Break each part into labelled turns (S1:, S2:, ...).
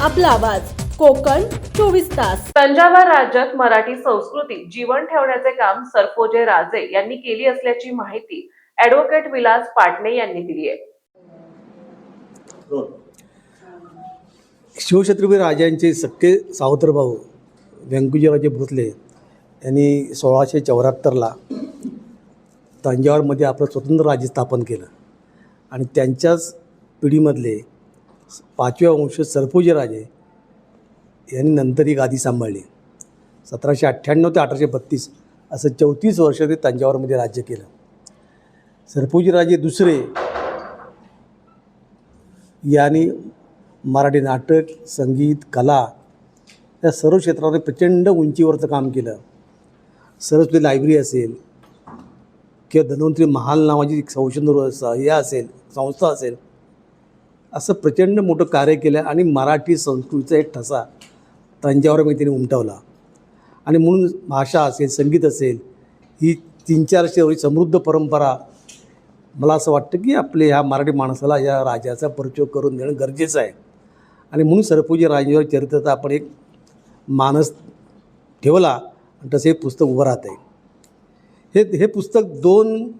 S1: आपला आवाज कोकण 24 तास.
S2: तंजावर राज्यात मराठी संस्कृती जीवन ठेवण्याचे काम सरफोजे राजे यांनी केली असल्याची माहिती ॲडव्होकेट विलास पाटणे यांनी दिली आहे.
S3: शिवछत्रपती राजांचे सख्खे सावत्रभाऊ व्यंकोजीराजे भोसले यांनी 1674ला तंजावरमध्ये आपलं स्वतंत्र राज्य स्थापन केलं आणि त्यांच्याच पिढीमधले 5व्या वंशज सरफोजी राजे यांनी नंतर ही गादी सांभाळली. 1798 ते 1832 असं 34 वर्ष ते तंजावरमध्ये राज्य केलं. सरफोजी राजे दुसरे यांनी मराठी नाटक, संगीत, कला या सर्व क्षेत्रामध्ये प्रचंड उंचीवरचं काम केलं. सरस्वती लायब्ररी असेल किंवा धन्वंतरी महाल नावाची एक संस्था असेल, असं प्रचंड मोठं कार्य केलं आणि मराठी संस्कृतीचा एक ठसा तंजावरमध्ये त्यांनी उमटवला. आणि म्हणून भाषा असेल, संगीत असेल, ही 300-400 वर्षी समृद्ध परंपरा मला असं वाटतं की आपले ह्या मराठी माणसाला या राजाचा परिचय करून देणं गरजेचं आहे. आणि म्हणून सरफोजी राजेवर चरित्राचा आपण एक मानस ठेवला आणि तसे हे पुस्तक उभं राहत आहे. हे पुस्तक 2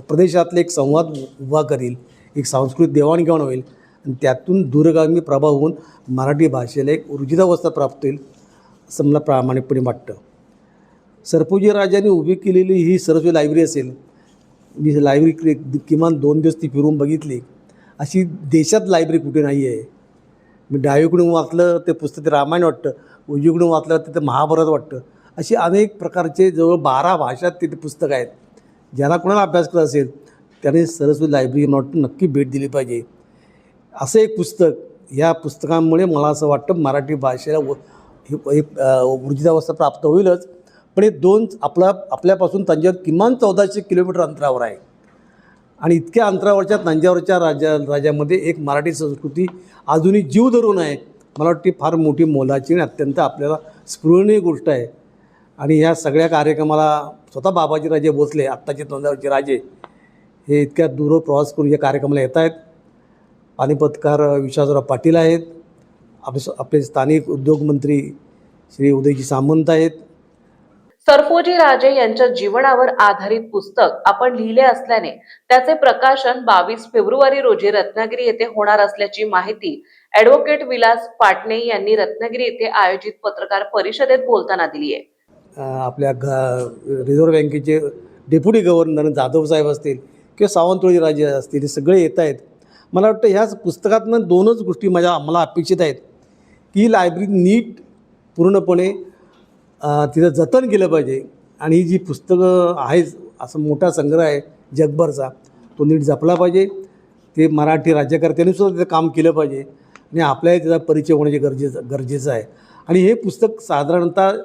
S3: प्रदेशातले एक संवाद उभा करील, एक सांस्कृतिक देवाणघेवाण होईल आणि त्यातून दूरगामी प्रभाव होऊन मराठी भाषेला एक ऊर्जितावस्था प्राप्त होईल असं मला प्रामाणिकपणे वाटतं. सरफोजी राजांनी उभी केलेली ही सरस्वती लायब्ररी असेल, मी लायब्ररी किमान 2 दिवस ती फिरून बघितली. अशी देशात लायब्ररी कुठे नाही आहे. मी डावीकडून वाचलं ते पुस्तक ते रामायण वाटतं, उजवीकडून वाचलं ते महाभारत वाटतं. अशी अनेक प्रकारचे जवळ 12 भाषात तिथे पुस्तकं आहेत. ज्यांना कोणाला अभ्यास करत असेल त्याने सरस्वती लायब्ररी मला वाटतं नक्की भेट दिली पाहिजे. असं एक पुस्तक, या पुस्तकामुळे मला असं वाटतं मराठी भाषेला ऊर्जितावस्था प्राप्त होईलच, पण हे 2 आपल्यापासून तंजावर किमान 1400 किलोमीटर अंतरावर आहे. आणि इतक्या अंतरावरच्या तंजावरच्या राज्यामध्ये एक मराठी संस्कृती अजूनही जीव धरून आहे. मला वाटते फार मोठी मोलाची आणि अत्यंत आपल्याला स्पृहणीय गोष्ट आहे. आणि ह्या सगळ्या कार्यक्रमाला स्वतः बाबाजीराजे भोसले, आत्ताचे तंजावरचे राजे, हे इतक्या दूर प्रवास करून या कार्यक्रमाला येत आहेत. पानिपतकार विश्वासराव पाटील आहेत, आपले स्थानिक उद्योगमंत्री श्री उदयजी सामंत आहेत.
S2: सरफोजी राजे यांच्या जीवनावर आधारित पुस्तक आपण लिहिले असल्याने त्याचे प्रकाशन 22 फेब्रुवारी रोजी रत्नागिरी येथे होणार असल्याची माहिती ॲडव्होकेट विलास पाटणे यांनी रत्नागिरी येथे आयोजित पत्रकार परिषदेत बोलताना दिली आहे.
S3: आपल्या रिझर्व्ह बँकेचे डेप्युटी गव्हर्नर जाधव साहेब असतील किंवा सावंतराजे राजे असतील, हे सगळे येत आहेत. मला वाटतं ह्याच पुस्तकातनं 2च गोष्टी मला अपेक्षित आहेत की ही लायब्ररी नीट पूर्णपणे तिथं जतन केलं पाहिजे. आणि ही जी पुस्तकं आहे, असं मोठा संग्रह आहे जगभरचा, तो नीट जपला पाहिजे. ते मराठी राज्यकर्त्यांनी सुद्धा त्याचं काम केलं पाहिजे आणि आपल्याही त्याचा परिचय होण्याचे गरजेचं आहे. आणि हे पुस्तक साधारणतः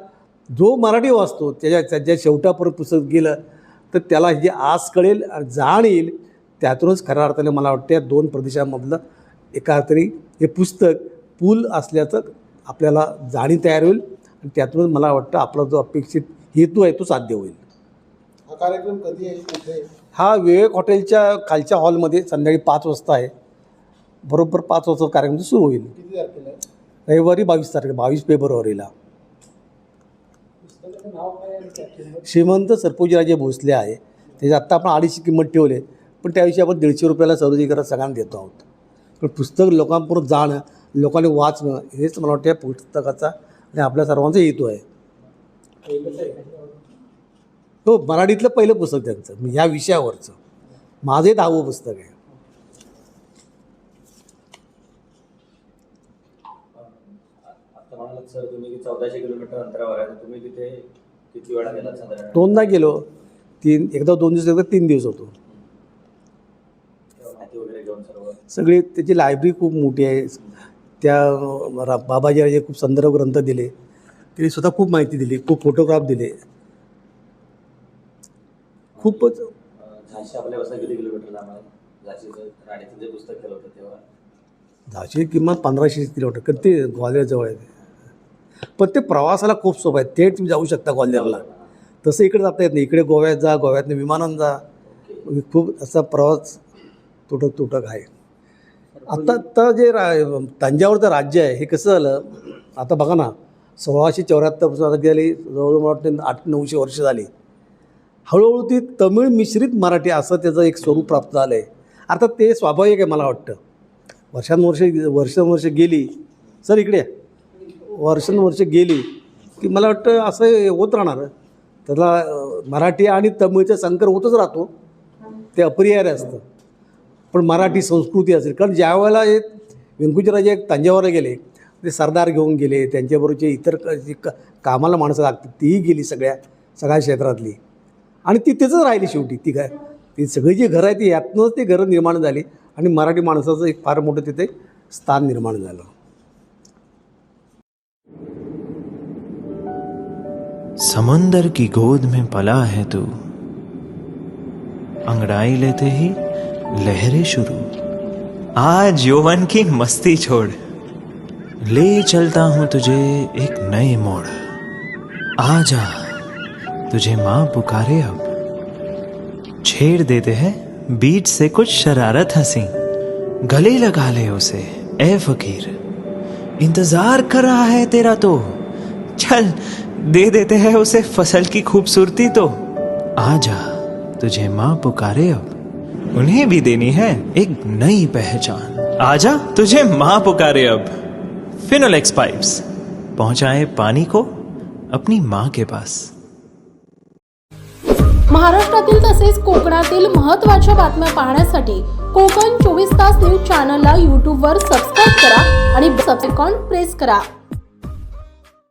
S3: जो मराठी वाचतो त्याच्या शेवटापर्यंत पुस्तक गेलं तर त्याला जे आस कळेल आणि जाण येईल. त्यातूनच खऱ्या अर्थाने मला वाटतं या 2 प्रदेशामधलं एका तरी हे पुस्तक पूल असल्याचं आपल्याला जाणीव तयार होईल आणि त्यातूनच मला वाटतं आपला जो अपेक्षित हेतू आहे तो साध्य होईल.
S4: हा कार्यक्रम कधी आहे, कुठे?
S3: हा विवेक हॉटेलच्या खालच्या हॉलमध्ये संध्याकाळी 5 वाजता आहे. बरोबर 5 वाजता कार्यक्रम सुरू होईल.
S4: किती तारखेला आहे?
S3: रविवारी 22 फेब्रुवारीला.
S4: पुस्तकाचं नाव काय आहे? कॅप्शन
S3: श्रीमंत सरफोजीराजे भोसले आहे. त्याची आत्ता आपण 250 किंमत ठेवले, पण त्याविषयी आपण 150 रुपयाला सर्वसाधारण सगळ्यांना देतो आहोत. पण पुस्तक लोकांपर्यंत जाणं, लोकांनी वाचणं, हेच मला वाटतं या पुस्तकाचा आणि आपल्या सर्वांचा हेतू आहे. हो, मराठीतलं पहिलं पुस्तक त्यांचं ह्या विषयावरचं. माझं 10वं पुस्तक आहे.
S5: सर, तुम्ही 1400 किलोमीटर अंतरावर आहे, तुम्ही तिथे किती वेळा गेलात साधारण?
S3: 2दा गेलो. एकदा 2 दिवस, एकदा 3 दिवस होतो.
S5: माहिती वगैरे घेऊन सर्व
S3: सगळी त्याची लायब्ररी खूप मोठी आहे. त्या बाबाजीराजे खूप संदर्भ ग्रंथ दिले, त्यांनी स्वतः खूप माहिती दिली, खूप फोटोग्राफ दिले. खूपच.
S5: झाशी आपल्यापासून किती किलोमीटर लांब आहे? झाशीचं राणीचं जे पुस्तक केलं होतं तेव्हा
S3: झाशी किमान 1500 किलोमीटर, कारण ते ग्वाल्हेरजवळ आहे. पण ते प्रवासाला खूप सोपं आहे. थेट तुम्ही जाऊ शकता ग्वाल्हेरला. तसं इकडे जाता येत नाही. इकडे गोव्यात जा, गोव्यातनं विमानानं जा. खूप असा प्रवास तुटक आहे. आता जे तंजावरचं राज्य आहे हे कसं झालं, आता बघा ना 1674 आता गेली जवळजवळ मला वाटतं 800-900 वर्ष झाली. हळूहळू ती तमिळ मिश्रित मराठी असं त्याचं एक स्वरूप प्राप्त झालं आहे. अर्थात ते स्वाभाविक आहे मला वाटतं. वर्षानुवर्ष गेली सर इकडे वर्षानुवर्ष गेली की मला वाटतं असं होत राहणार. त्याला मराठी आणि तमिळचा संकर होतच राहतो, ते अपरिहार्य असतं. पण मराठी संस्कृती असेल, कारण ज्या वेळेला हे व्यंकुचराजे एक तंजावरला गेले, ते सरदार घेऊन गेले, त्यांच्याबरोबरचे इतर जी कामाला माणसं लागतात तीही गेली सगळ्या क्षेत्रातली, आणि ती तिथंच राहिली शेवटी. ती सगळी जी घरं आहेत ती यातनंच ती घरं निर्माण झाली आणि मराठी माणसाचं एक फार मोठं तिथे स्थान निर्माण झालं.
S6: समंदर की गोद में पला है तू, अंगड़ाई लेते ही लहरें शुरू. आज यौवन की मस्ती छोड़, ले चलता हूं तुझे एक नए मोड़. आजा तुझे माँ पुकारे अब, छेड़ देते हैं बीच से कुछ शरारत हंसी. गले लगा ले उसे ए फकीर, इंतजार कर रहा है तेरा तो. चल दे देते हैं उसे फसल की खूबसूरती तो. आजा तुझे माँ पुकारे अब, उन्हें भी देनी है एक नई पहचान. आजा तुझे माँ पुकारे अब. फिनोलेक्स पाइप्स पहुंचाए पानी को अपनी माँ के पास.
S1: महाराष्ट्रातील तसेच कोकणातील महत्त्वाच्या बातम्या पाहण्यासाठी कोकण 24 तास न्यूज चॅनलला यूट्यूबवर सबस्क्राईब करा आणि बेल आयकॉन प्रेस करा.